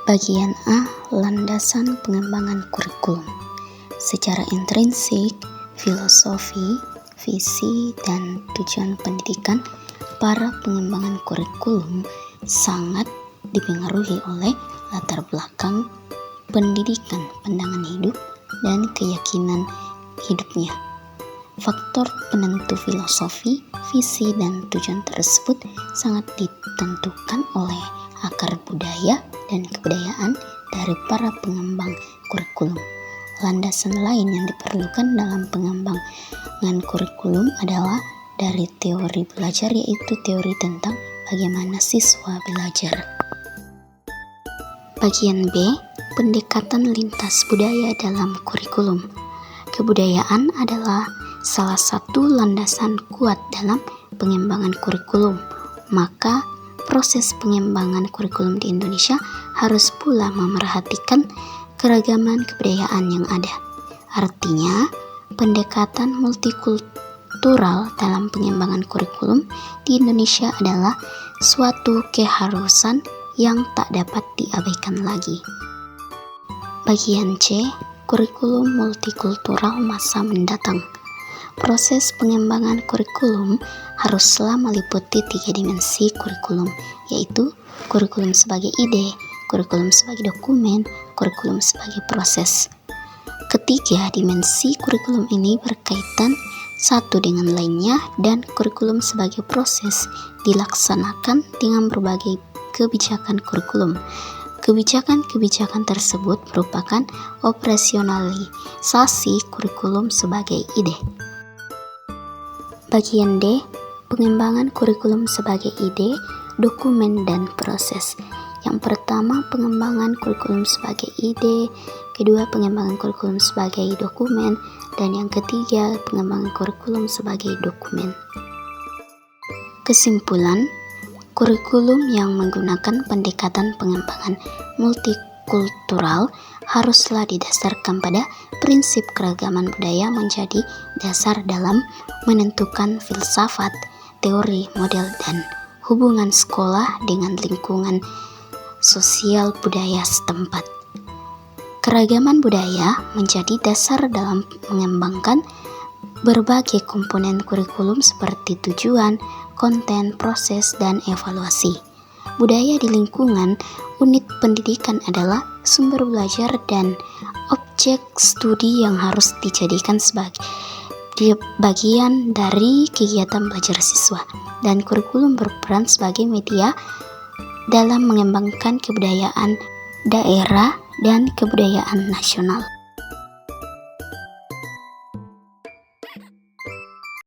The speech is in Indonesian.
Bagian A. Landasan pengembangan kurikulum. Secara intrinsik, filosofi, visi, dan tujuan pendidikan para pengembangan kurikulum sangat dipengaruhi oleh latar belakang pendidikan, pandangan hidup, dan keyakinan hidupnya. Faktor penentu filosofi, visi, dan tujuan tersebut sangat ditentukan oleh akar budaya dan kebudayaan dari para pengembang kurikulum. Landasan lain yang diperlukan dalam pengembangan kurikulum adalah dari teori belajar, yaitu teori tentang bagaimana siswa belajar. Bagian B. Pendekatan lintas budaya dalam kurikulum. Kebudayaan adalah salah satu landasan kuat dalam pengembangan kurikulum, maka proses pengembangan kurikulum di Indonesia harus pula memerhatikan keragaman kebudayaan yang ada. Artinya, pendekatan multikultural dalam pengembangan kurikulum di Indonesia adalah suatu keharusan yang tak dapat diabaikan lagi. Bagian C. Kurikulum multikultural masa mendatang. Proses pengembangan kurikulum haruslah meliputi 3 dimensi kurikulum, yaitu kurikulum sebagai ide, kurikulum sebagai dokumen, kurikulum sebagai proses. Ketiga dimensi kurikulum ini berkaitan satu dengan lainnya, dan kurikulum sebagai proses dilaksanakan dengan berbagai kebijakan kurikulum. Kebijakan-kebijakan tersebut merupakan operasionalisasi kurikulum sebagai ide. Bagian D. Pengembangan kurikulum sebagai ide, dokumen, dan proses. Yang pertama, pengembangan kurikulum sebagai ide, kedua, pengembangan kurikulum sebagai dokumen, dan yang ketiga, pengembangan kurikulum sebagai dokumen. Kesimpulan, kurikulum yang menggunakan pendekatan pengembangan multikultural haruslah didasarkan pada prinsip keragaman budaya menjadi dasar dalam menentukan filsafat, teori, model, dan hubungan sekolah dengan lingkungan sosial budaya setempat. Keragaman budaya menjadi dasar dalam mengembangkan berbagai komponen kurikulum seperti tujuan, konten, proses, dan evaluasi. Budaya di lingkungan unit pendidikan adalah sumber belajar dan objek studi yang harus dijadikan sebagai bagian dari kegiatan belajar siswa, dan kurikulum berperan sebagai media dalam mengembangkan kebudayaan daerah dan kebudayaan nasional.